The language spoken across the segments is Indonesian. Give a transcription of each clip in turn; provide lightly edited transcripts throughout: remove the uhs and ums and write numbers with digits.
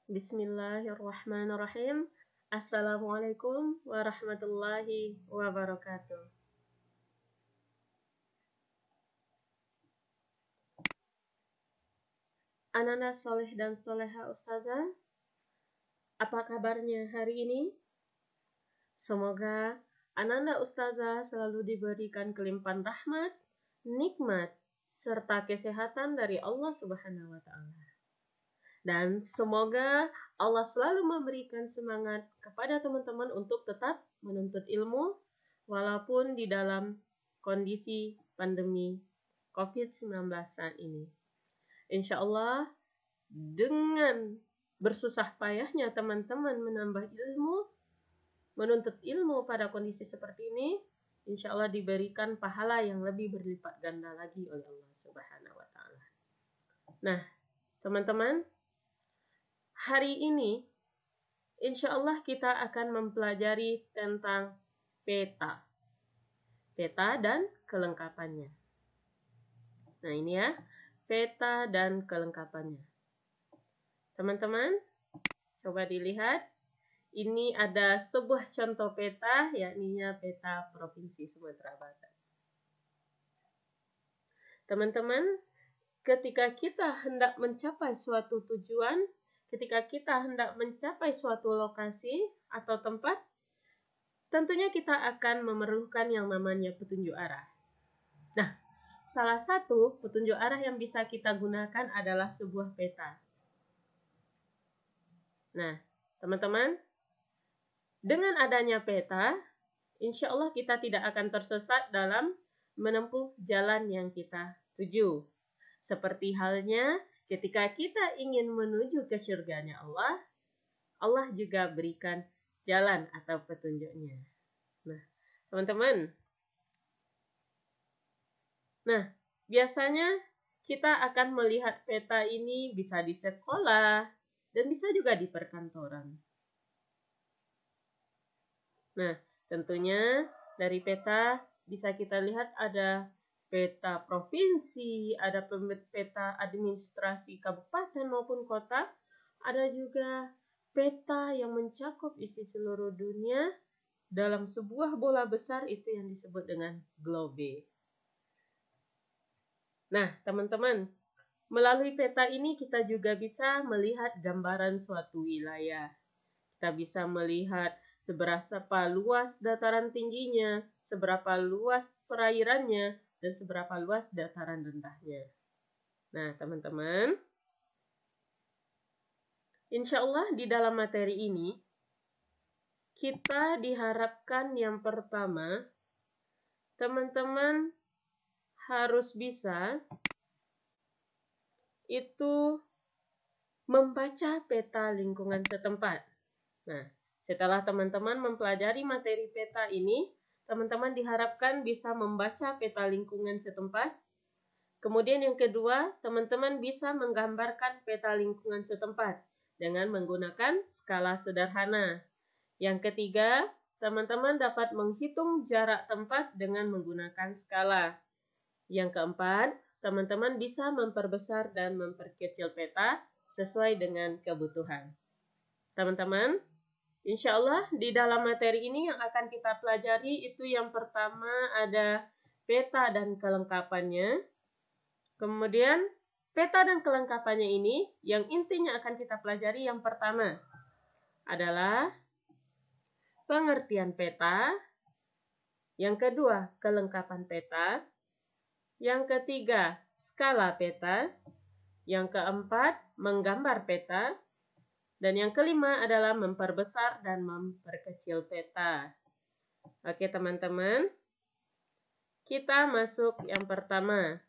Bismillahirrahmanirrahim. Assalamualaikum warahmatullahi wabarakatuh. Anak-anak soleh dan soleha ustazah, apa kabarnya hari ini? Semoga anak-anak ustazah selalu diberikan kelimpahan rahmat, nikmat, serta kesehatan dari Allah Subhanahu wa Ta'ala. Dan semoga Allah selalu memberikan semangat kepada teman-teman untuk tetap menuntut ilmu walaupun di dalam kondisi pandemi COVID-19 saat ini. Insya Allah dengan bersusah payahnya teman-teman menambah ilmu, menuntut ilmu pada kondisi seperti ini, insya Allah diberikan pahala yang lebih berlipat ganda lagi oleh Allah Subhanahu wa Ta'ala. Nah, teman-teman, hari ini, insya Allah kita akan mempelajari tentang peta. Peta dan kelengkapannya. Nah, ini ya, peta dan kelengkapannya. Teman-teman, coba dilihat. Ini ada sebuah contoh peta, yakni peta Provinsi Sumatera Barat. Teman-teman, ketika kita hendak mencapai suatu tujuan, ketika kita hendak mencapai suatu lokasi atau tempat, tentunya kita akan memerlukan yang namanya petunjuk arah. Nah, salah satu petunjuk arah yang bisa kita gunakan adalah sebuah peta. Nah, teman-teman, dengan adanya peta, insya Allah kita tidak akan tersesat dalam menempuh jalan yang kita tuju. Seperti halnya ketika kita ingin menuju ke surganya Allah, Allah juga berikan jalan atau petunjuknya. Nah, teman-teman. Nah, biasanya kita akan melihat peta ini bisa di sekolah dan bisa juga di perkantoran. Nah, tentunya dari peta bisa kita lihat ada peta provinsi, ada peta administrasi kabupaten maupun kota, ada juga peta yang mencakup isi seluruh dunia dalam sebuah bola besar, itu yang disebut dengan globe. Nah, teman-teman, melalui peta ini kita juga bisa melihat gambaran suatu wilayah. Kita bisa melihat seberapa luas dataran tingginya, seberapa luas perairannya, dan seberapa luas dataran rendahnya. Nah, teman-teman, insya Allah di dalam materi ini, kita diharapkan yang pertama, teman-teman harus bisa itu membaca peta lingkungan setempat. Nah, setelah teman-teman mempelajari materi peta ini, teman-teman diharapkan bisa membaca peta lingkungan setempat. Kemudian yang kedua, teman-teman bisa menggambarkan peta lingkungan setempat dengan menggunakan skala sederhana. Yang ketiga, teman-teman dapat menghitung jarak tempat dengan menggunakan skala. Yang keempat, teman-teman bisa memperbesar dan memperkecil peta sesuai dengan kebutuhan. Teman-teman, insya Allah di dalam materi ini yang akan kita pelajari itu yang pertama ada peta dan kelengkapannya. Kemudian peta dan kelengkapannya ini yang intinya akan kita pelajari yang pertama adalah pengertian peta. Yang kedua, kelengkapan peta. Yang ketiga, skala peta. Yang keempat, menggambar peta. Dan yang kelima adalah memperbesar dan memperkecil peta. Oke teman-teman, kita masuk yang pertama,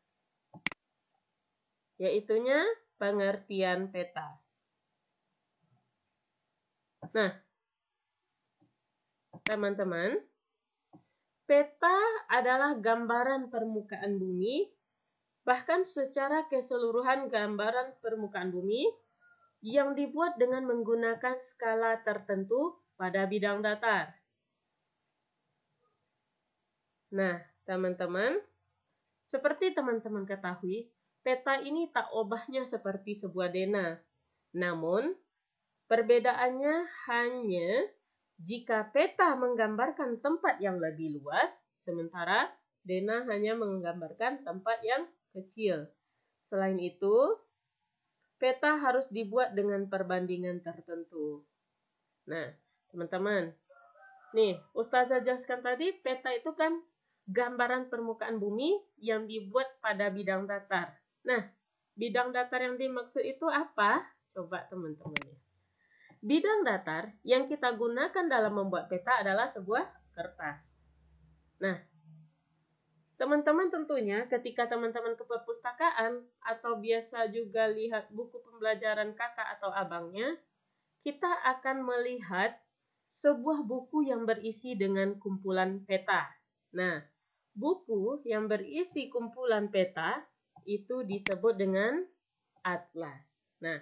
yaitunya pengertian peta. Nah, teman-teman, peta adalah gambaran permukaan bumi, bahkan secara keseluruhan gambaran permukaan bumi yang dibuat dengan menggunakan skala tertentu pada bidang datar. Nah, teman-teman, seperti teman-teman ketahui, peta ini tak obahnya seperti sebuah dena. Namun, Perbedaannya hanya jika peta menggambarkan tempat yang lebih luas, sementara Dena hanya menggambarkan tempat yang kecil. Selain itu, peta harus dibuat dengan perbandingan tertentu. Nah, teman-teman, nih, Ustazah jelaskan tadi, peta itu kan gambaran permukaan bumi yang dibuat pada bidang datar. Nah, bidang datar yang dimaksud itu apa? Coba teman-teman ya. Bidang datar yang kita gunakan dalam membuat peta adalah sebuah kertas. Nah, teman-teman tentunya ketika teman-teman ke perpustakaan atau biasa juga lihat buku pembelajaran kakak atau abangnya, kita akan melihat sebuah buku yang berisi dengan kumpulan peta. Nah, buku yang berisi kumpulan peta itu disebut dengan atlas. Nah,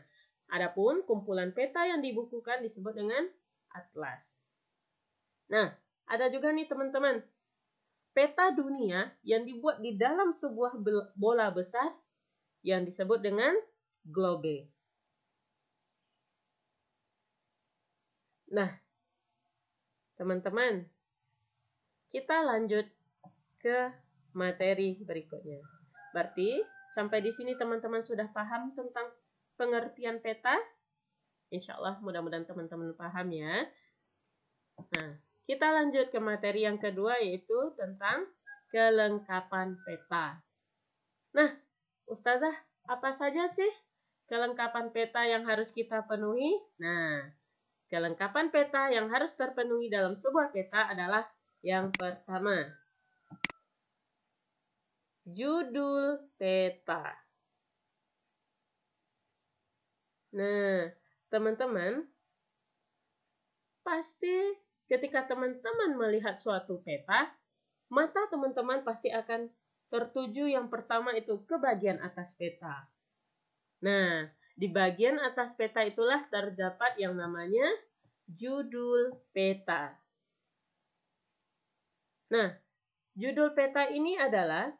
adapun kumpulan peta yang dibukukan disebut dengan atlas. Nah, ada juga nih teman-teman, peta dunia yang dibuat di dalam sebuah bola besar yang disebut dengan globe. Nah, teman-teman, kita lanjut ke materi berikutnya. Berarti, sampai di sini teman-teman sudah paham tentang pengertian peta? Insya Allah mudah-mudahan teman-teman paham ya. Nah, kita lanjut ke materi yang kedua yaitu tentang kelengkapan peta. Nah, Ustazah, apa saja sih kelengkapan peta yang harus kita penuhi? Nah, kelengkapan peta yang harus terpenuhi dalam sebuah peta adalah yang pertama, judul peta. Nah, teman-teman, pasti ketika teman-teman melihat suatu peta, mata teman-teman pasti akan tertuju yang pertama itu ke bagian atas peta. Nah, di bagian atas peta itulah terdapat yang namanya judul peta. Nah, judul peta ini adalah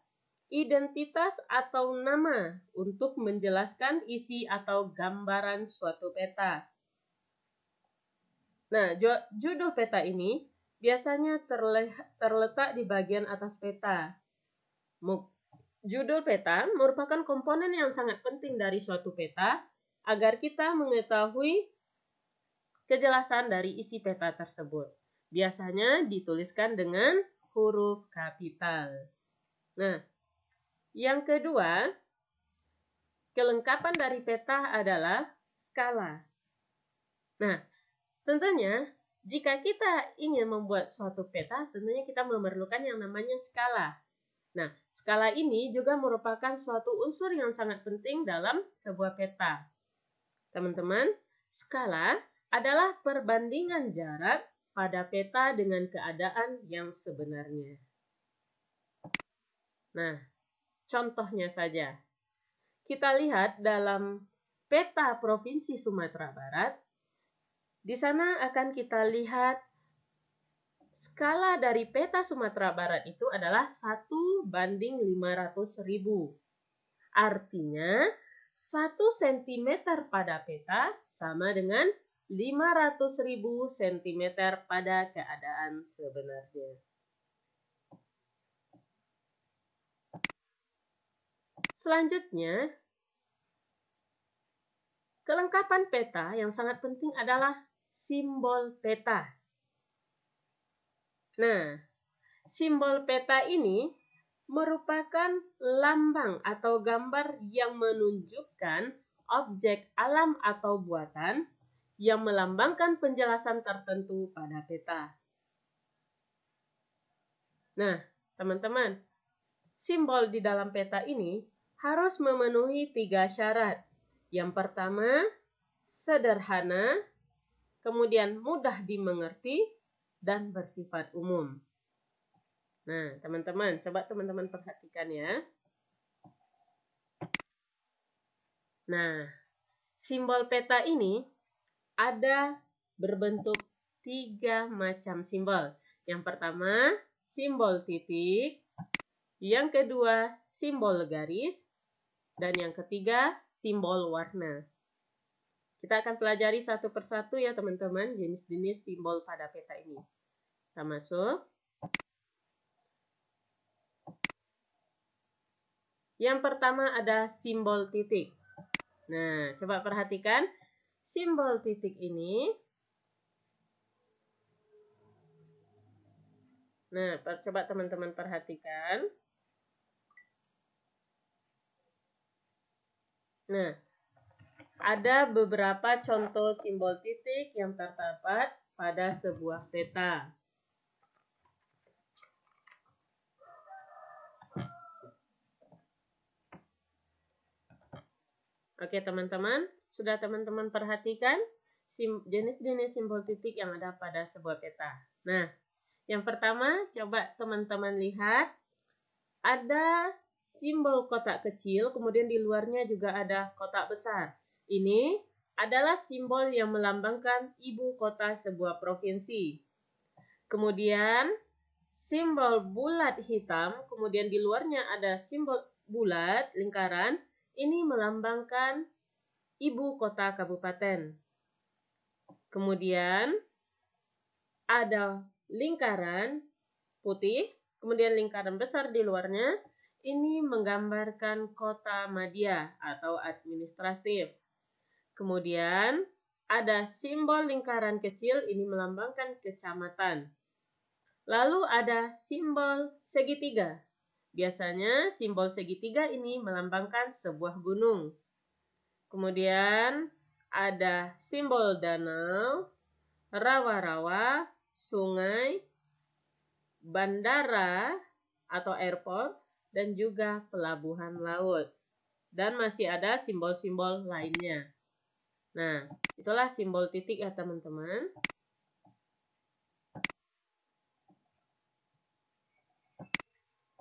identitas atau nama untuk menjelaskan isi atau gambaran suatu peta. Nah, judul peta ini biasanya terletak di bagian atas peta. Judul peta merupakan komponen yang sangat penting dari suatu peta agar kita mengetahui kejelasan dari isi peta tersebut. Biasanya dituliskan dengan huruf kapital. Nah, yang kedua, kelengkapan dari peta adalah skala. Nah, tentunya jika kita ingin membuat suatu peta, tentunya kita memerlukan yang namanya skala. Nah, skala ini juga merupakan suatu unsur yang sangat penting dalam sebuah peta. Teman-teman, skala adalah perbandingan jarak pada peta dengan keadaan yang sebenarnya. Nah, contohnya saja. Kita lihat dalam peta Provinsi Sumatera Barat, di sana akan kita lihat skala dari peta Sumatera Barat itu adalah 1:500.000. Artinya, 1 cm pada peta sama dengan 500.000 cm pada keadaan sebenarnya. Selanjutnya, kelengkapan peta yang sangat penting adalah simbol peta. Nah, simbol peta ini merupakan lambang atau gambar yang menunjukkan objek alam atau buatan yang melambangkan penjelasan tertentu pada peta. Nah, teman-teman, simbol di dalam peta ini harus memenuhi 3 syarat. Yang pertama, sederhana, kemudian mudah dimengerti, dan bersifat umum. Nah, teman-teman, coba teman-teman perhatikan ya. Nah, simbol peta ini ada berbentuk 3 macam simbol. Yang pertama, simbol titik. Yang kedua, simbol garis. Dan yang ketiga, simbol warna. Kita akan pelajari satu persatu ya teman-teman, jenis-jenis simbol pada peta ini. Kita masuk. Yang pertama ada simbol titik. Nah, coba perhatikan simbol titik ini. Nah, coba teman-teman perhatikan. Nah, ada beberapa contoh simbol titik yang terdapat pada sebuah peta. Oke teman-teman, sudah teman-teman perhatikan jenis-jenis simbol titik yang ada pada sebuah peta. Nah, yang pertama coba teman-teman lihat, ada simbol kotak kecil, kemudian di luarnya juga ada kotak besar. Ini adalah simbol yang melambangkan ibu kota sebuah provinsi. Kemudian simbol bulat hitam, kemudian di luarnya ada simbol bulat lingkaran. Ini melambangkan ibu kota kabupaten. Kemudian ada lingkaran putih, kemudian lingkaran besar di luarnya. Ini menggambarkan kota madya atau administratif. Kemudian ada simbol lingkaran kecil, ini melambangkan kecamatan. Lalu ada simbol segitiga. Biasanya simbol segitiga ini melambangkan sebuah gunung. Kemudian ada simbol danau, rawa-rawa, sungai, bandara atau airport, dan juga pelabuhan laut. Dan masih ada simbol-simbol lainnya. Nah, itulah simbol titik ya teman-teman.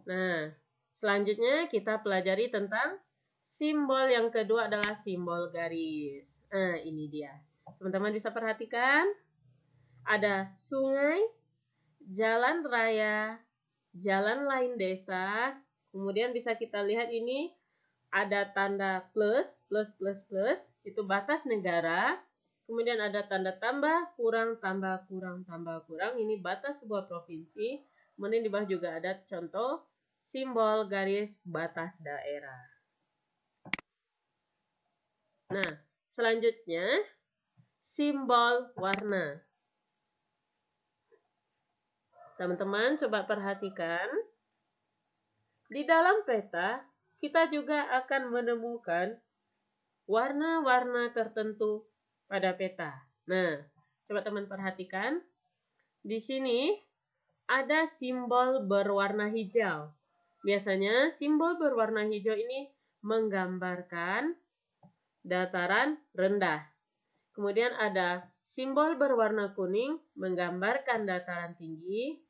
Nah, selanjutnya kita pelajari tentang simbol yang kedua adalah simbol garis. Nah, ini dia. Teman-teman bisa perhatikan. Ada sungai, jalan raya, jalan lain desa. Kemudian bisa kita lihat ini ada tanda plus, itu batas negara. Kemudian ada tanda tambah, kurang, tambah, kurang, tambah, kurang. Ini batas sebuah provinsi. Kemudian di bawah juga ada contoh simbol garis batas daerah. Nah, selanjutnya simbol warna. Teman-teman coba perhatikan. Di dalam peta, kita juga akan menemukan warna-warna tertentu pada peta. Nah, coba teman perhatikan. Di sini ada simbol berwarna hijau. Biasanya simbol berwarna hijau ini menggambarkan dataran rendah. Kemudian ada simbol berwarna kuning menggambarkan dataran tinggi.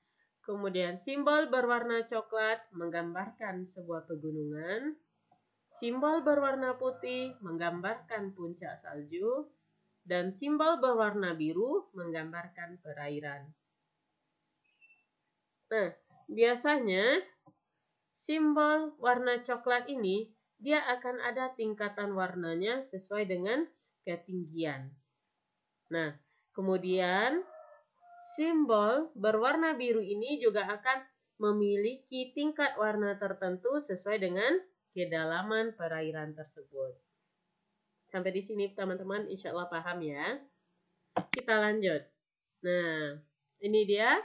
Kemudian simbol berwarna coklat menggambarkan sebuah pegunungan. Simbol berwarna putih menggambarkan puncak salju. Dan simbol berwarna biru menggambarkan perairan. Nah, biasanya simbol warna coklat ini dia akan ada tingkatan warnanya sesuai dengan ketinggian. Nah, kemudian simbol berwarna biru ini juga akan memiliki tingkat warna tertentu sesuai dengan kedalaman perairan tersebut. Sampai di sini teman-teman insya Allah paham ya. Kita lanjut. Nah, ini dia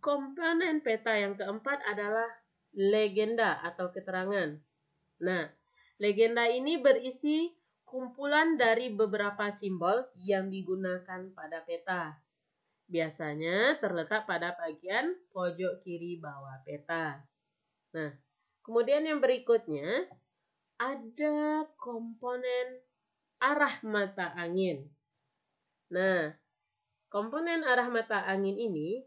komponen peta yang keempat adalah legenda atau keterangan. Nah, legenda ini berisi kumpulan dari beberapa simbol yang digunakan pada peta. Biasanya terletak pada bagian pojok kiri bawah peta. Nah, kemudian yang berikutnya ada komponen arah mata angin. Nah, komponen arah mata angin ini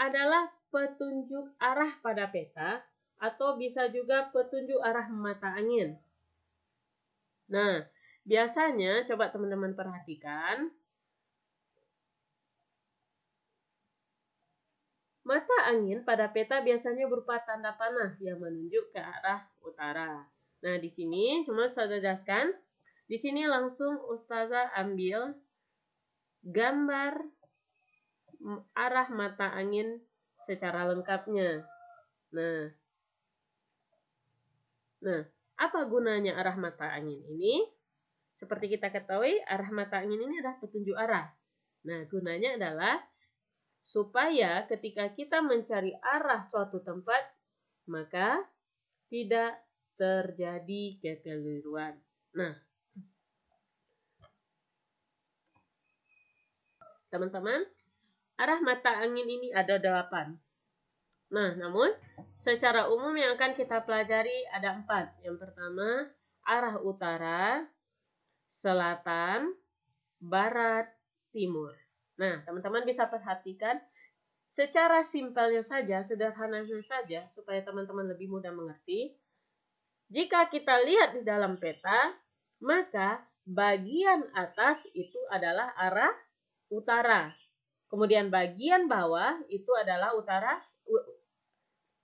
adalah petunjuk arah pada peta atau bisa juga petunjuk arah mata angin. Nah, biasanya coba teman-teman perhatikan. Mata angin pada peta biasanya berupa tanda panah yang menunjuk ke arah utara. Nah, di sini cuma saya jelaskan. Di sini langsung Ustazah ambil gambar arah mata angin secara lengkapnya. Nah, apa gunanya arah mata angin ini? Seperti kita ketahui, arah mata angin ini adalah petunjuk arah. Nah, gunanya adalah supaya ketika kita mencari arah suatu tempat, maka tidak terjadi kekeliruan. Nah, teman-teman, arah mata angin ini ada 8. Nah, namun secara umum yang akan kita pelajari ada 4. Yang pertama, arah utara, selatan, barat, timur. Nah, teman-teman bisa perhatikan secara simpelnya saja, sederhananya saja, supaya teman-teman lebih mudah mengerti. Jika kita lihat di dalam peta, maka bagian atas itu adalah arah utara. Kemudian bagian bawah itu adalah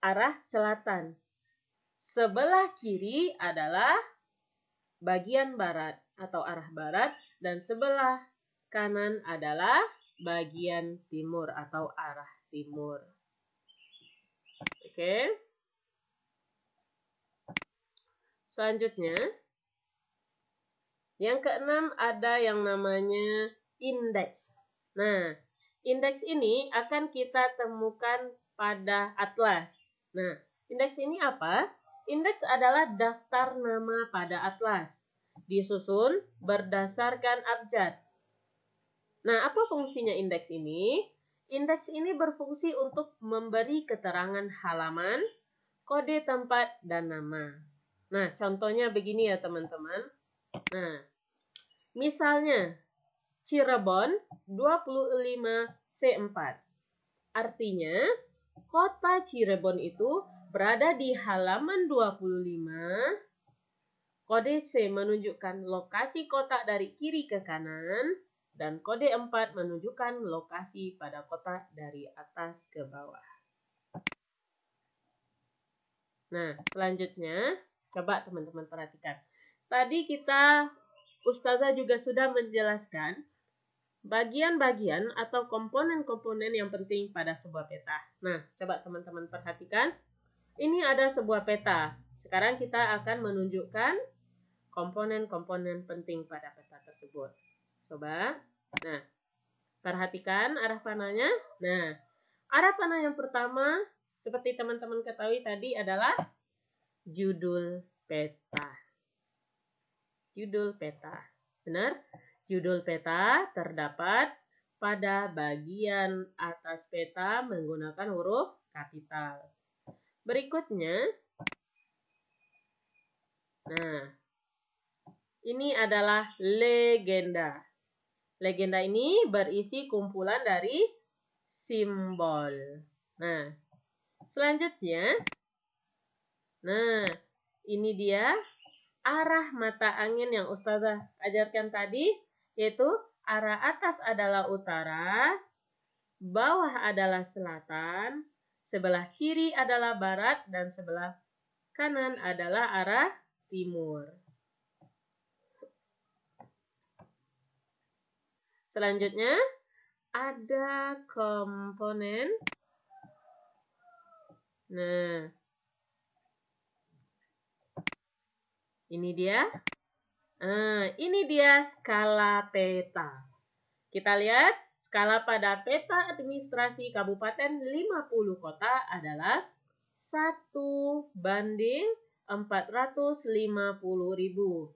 arah selatan. Sebelah kiri adalah bagian barat atau arah barat, dan sebelah kanan adalah bagian timur atau arah timur. Oke. Selanjutnya, yang keenam ada yang namanya indeks. Nah, indeks ini akan kita temukan pada atlas. Nah, indeks ini apa? Indeks adalah daftar nama pada atlas, disusun berdasarkan abjad. Nah, apa fungsinya indeks ini? Indeks ini berfungsi untuk memberi keterangan halaman, kode tempat, dan nama. Nah, contohnya begini ya teman-teman. Nah, misalnya Cirebon 25C4. Artinya, kota Cirebon itu berada di halaman 25. Kode C menunjukkan lokasi kota dari kiri ke kanan, dan kode 4 menunjukkan lokasi pada kota dari atas ke bawah. Nah, selanjutnya, coba teman-teman perhatikan. Tadi Ustazah juga sudah menjelaskan bagian-bagian atau komponen-komponen yang penting pada sebuah peta. Nah, coba teman-teman perhatikan. Ini ada sebuah peta. Sekarang kita akan menunjukkan komponen-komponen penting pada peta tersebut. Coba. Nah, perhatikan arah panahnya. Nah, arah panah yang pertama, seperti teman-teman ketahui tadi, adalah judul peta. Judul peta. Benar? Judul peta terdapat pada bagian atas peta menggunakan huruf kapital. Berikutnya, nah, ini adalah legenda. Legenda ini berisi kumpulan dari simbol. Nah, selanjutnya, nah, ini dia arah mata angin yang Ustazah ajarkan tadi, yaitu arah atas adalah utara, bawah adalah selatan, sebelah kiri adalah barat, dan sebelah kanan adalah arah timur. Selanjutnya, ada komponen. Nah, ini dia. Ini dia skala peta. Kita lihat, skala pada peta administrasi Kabupaten 50 kota adalah 1:450.000.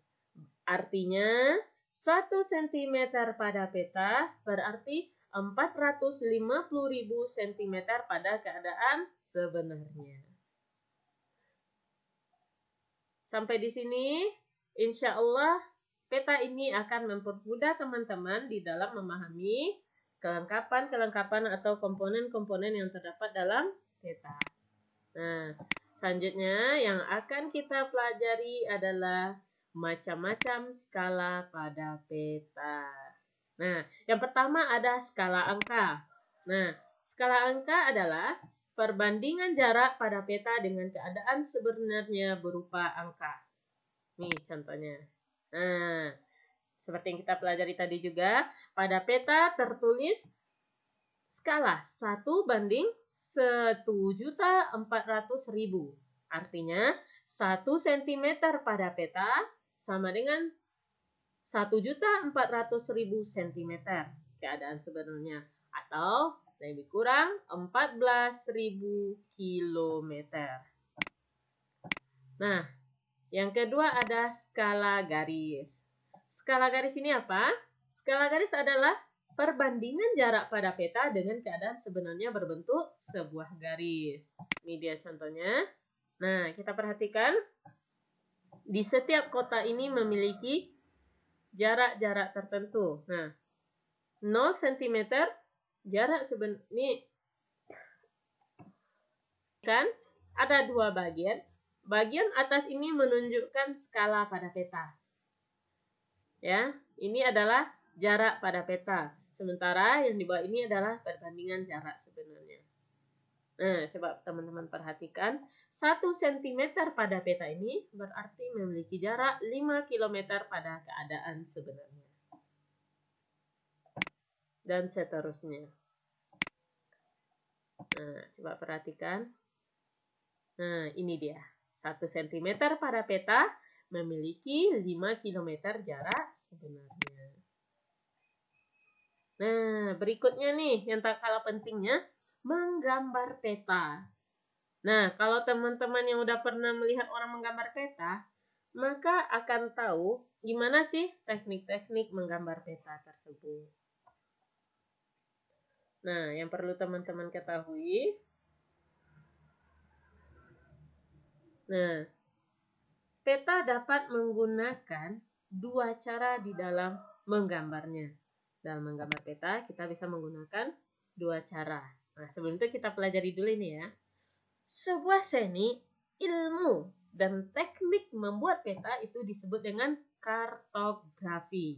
Artinya, 1 cm pada peta berarti 450.000 cm pada keadaan sebenarnya. Sampai di sini, insya Allah peta ini akan mempermudah teman-teman di dalam memahami kelengkapan atau komponen-komponen yang terdapat dalam peta. Nah, selanjutnya yang akan kita pelajari adalah macam-macam skala pada peta. Nah, yang pertama ada skala angka. Nah, skala angka adalah perbandingan jarak pada peta dengan keadaan sebenarnya berupa angka. Nih contohnya. Nah, seperti yang kita pelajari tadi juga, pada peta tertulis skala 1/1.400.000. Artinya, 1 cm pada peta sama dengan 1.400.000 cm keadaan sebenarnya. Atau lebih kurang 14.000 kilometer. Nah, yang kedua ada skala garis. Skala garis ini apa? Skala garis adalah perbandingan jarak pada peta dengan keadaan sebenarnya berbentuk sebuah garis. Ini dia contohnya. Nah, kita perhatikan. Di setiap kota ini memiliki jarak-jarak tertentu. Nah, 0 cm jarak sebenarnya ini kan ada dua bagian. Bagian atas ini menunjukkan skala pada peta. Ya, ini adalah jarak pada peta. Sementara yang di bawah ini adalah perbandingan jarak sebenarnya. Nah, coba teman-teman perhatikan. 1 cm pada peta ini berarti memiliki jarak 5 km pada keadaan sebenarnya. Dan seterusnya. Nah, coba perhatikan. Nah, ini dia. 1 cm pada peta memiliki 5 km jarak sebenarnya. Nah, berikutnya nih, yang tak kalah pentingnya, menggambar peta. Nah, kalau teman-teman yang udah pernah melihat orang menggambar peta, maka akan tahu gimana sih teknik-teknik menggambar peta tersebut. Nah, yang perlu teman-teman ketahui, nah, peta dapat menggunakan dua cara di dalam menggambarnya. Dalam menggambar peta, kita bisa menggunakan dua cara. Nah, sebelum itu kita pelajari dulu ini ya. Sebuah seni, ilmu, dan teknik membuat peta itu disebut dengan kartografi.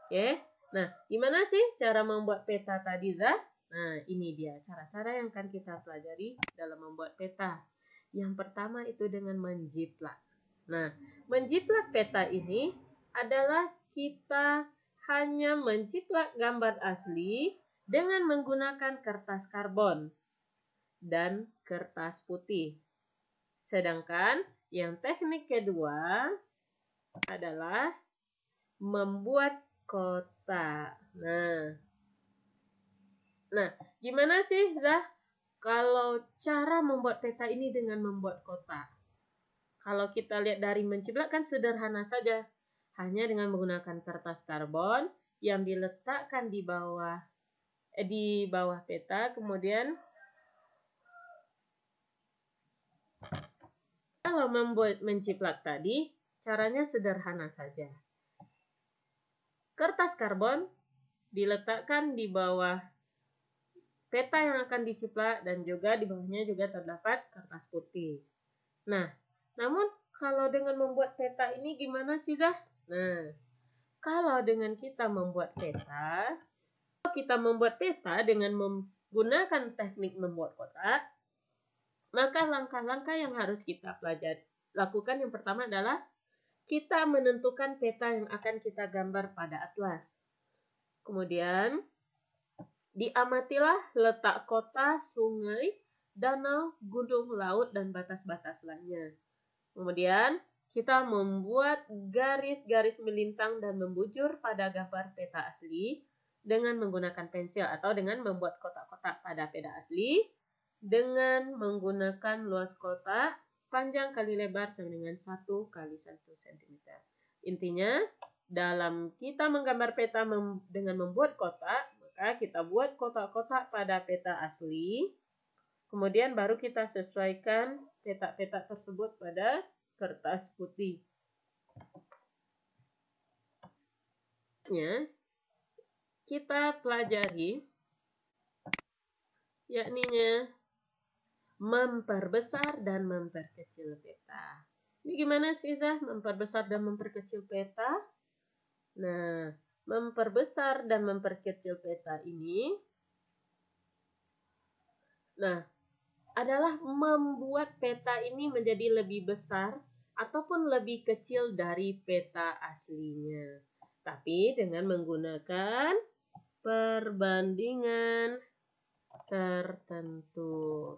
Oke, nah gimana sih cara membuat peta tadi, Zah? Nah, ini dia cara-cara yang akan kita pelajari dalam membuat peta. Yang pertama itu dengan menjiplak. Nah, menjiplak peta ini adalah kita hanya menjiplak gambar asli dengan menggunakan kertas karbon dan kertas putih. Sedangkan yang teknik kedua adalah membuat kotak. Nah, gimana sih, Zah, kalau cara membuat peta ini dengan membuat kotak? Kalau kita lihat dari menjiplak kan sederhana saja. Hanya dengan menggunakan kertas karbon yang diletakkan di bawah peta, kemudian kalau membuat menjiplak tadi, caranya sederhana saja. Kertas karbon diletakkan di bawah peta yang akan diciplak dan juga di bawahnya juga terdapat kertas putih. Nah, namun kalau dengan membuat peta ini gimana sih, Zah? Nah, kalau dengan kita membuat peta dengan menggunakan teknik membuat kotak, maka langkah-langkah yang harus kita lakukan yang pertama adalah kita menentukan peta yang akan kita gambar pada atlas. Kemudian, diamatilah letak kota, sungai, danau, gunung, laut, dan batas-batas lainnya. Kemudian, kita membuat garis-garis melintang dan membujur pada gambar peta asli dengan menggunakan pensil atau dengan membuat kotak-kotak pada peta asli dengan menggunakan luas kotak panjang kali lebar sama dengan 1 kali 1 cm. Intinya, dalam kita menggambar peta dengan membuat kotak, maka kita buat kotak-kotak pada peta asli. Kemudian baru kita sesuaikan peta-peta tersebut pada kertas putih. Kita pelajari yakninya memperbesar dan memperkecil peta. Ini gimana sih, Zah, memperbesar dan memperkecil peta? Nah, memperbesar dan memperkecil peta ini adalah membuat peta ini menjadi lebih besar ataupun lebih kecil dari peta aslinya. Tapi dengan menggunakan perbandingan tertentu.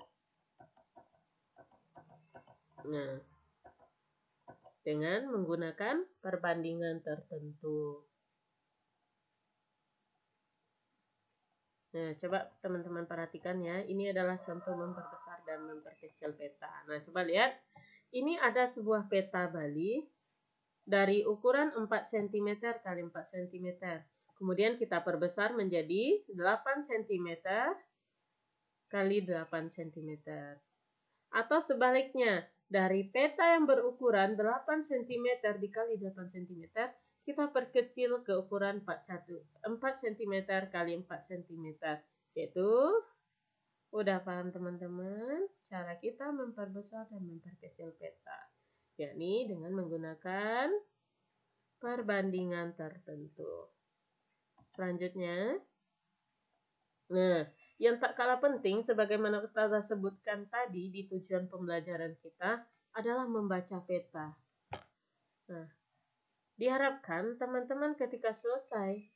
Nah, dengan menggunakan perbandingan tertentu. Nah, coba teman-teman perhatikan ya. Ini adalah contoh memperbesar dan memperkecil peta. Nah, coba lihat. Ini ada sebuah peta Bali dari ukuran 4 cm kali 4 cm. Kemudian kita perbesar menjadi 8 cm kali 8 cm. Atau sebaliknya, dari peta yang berukuran 8 cm dikali 8 cm, kita perkecil ke ukuran 4 cm kali 4 cm. Yaitu, udah paham teman-teman, cara kita memperbesar dan memperkecil peta. Yakni dengan menggunakan perbandingan tertentu. Selanjutnya, nah, yang tak kalah penting, sebagaimana Ustazah sebutkan tadi di tujuan pembelajaran kita, adalah membaca peta. Nah, diharapkan teman-teman ketika selesai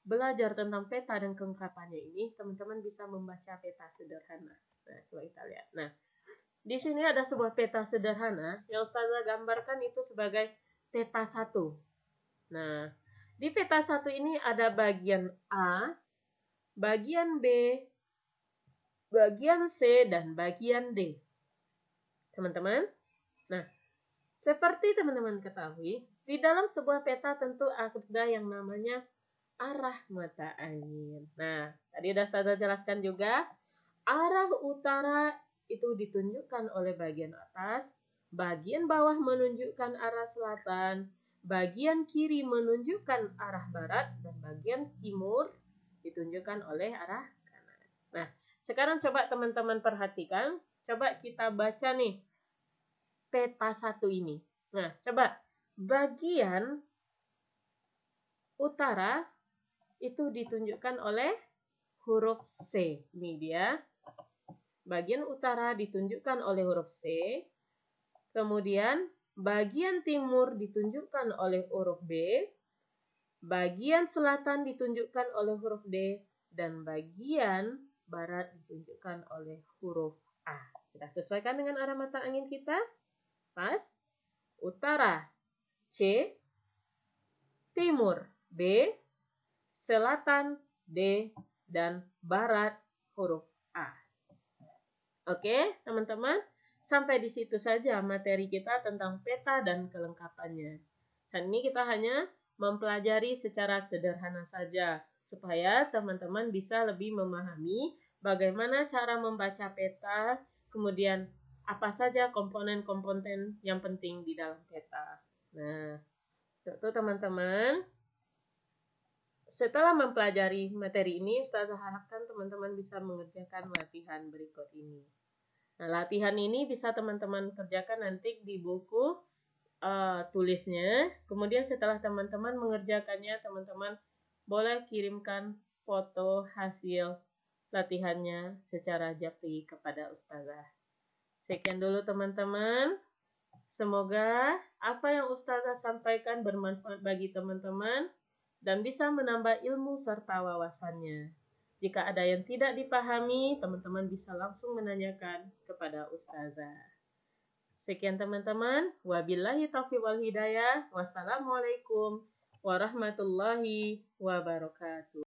belajar tentang peta dan kelengkapannya ini, teman-teman bisa membaca peta sederhana. Nah, coba kita lihat. Nah, di sini ada sebuah peta sederhana yang Ustazah gambarkan itu sebagai peta 1. Nah, di peta 1 ini ada bagian A, bagian B, bagian C, dan bagian D. Teman-teman, nah, seperti teman-teman ketahui, di dalam sebuah peta tentu ada yang namanya arah mata angin. Nah, tadi sudah saya jelaskan juga, arah utara itu ditunjukkan oleh bagian atas, bagian bawah menunjukkan arah selatan, bagian kiri menunjukkan arah barat, dan bagian timur ditunjukkan oleh arah kanan. Nah, sekarang coba teman-teman perhatikan, coba kita baca nih peta 1 ini. Nah, coba bagian utara itu ditunjukkan oleh huruf C. Ini dia. Bagian utara ditunjukkan oleh huruf C. Kemudian bagian timur ditunjukkan oleh huruf B. Bagian selatan ditunjukkan oleh huruf D. Dan bagian barat ditunjukkan oleh huruf A. Kita sesuaikan dengan arah mata angin kita. Pas. Utara C. Timur B. Selatan D. Dan barat huruf A. Oke, teman-teman. Sampai di situ saja materi kita tentang peta dan kelengkapannya. Dan ini kita hanya mempelajari secara sederhana saja, supaya teman-teman bisa lebih memahami bagaimana cara membaca peta, kemudian apa saja komponen-komponen yang penting di dalam peta. Nah, itu teman-teman. Setelah mempelajari materi ini, Ustazah harapkan teman-teman bisa mengerjakan latihan berikut ini. Nah, latihan ini bisa teman-teman kerjakan nanti di buku tulisnya. Kemudian setelah teman-teman mengerjakannya, teman-teman boleh kirimkan foto hasil latihannya secara japri kepada Ustazah. Sekian dulu teman-teman. Semoga apa yang Ustazah sampaikan bermanfaat bagi teman-teman dan bisa menambah ilmu serta wawasannya. Jika ada yang tidak dipahami, teman-teman bisa langsung menanyakan kepada Ustazah. Sekian teman-teman. Wabillahi taufiq wal hidayah. Wassalamualaikum warahmatullahi wabarakatuh.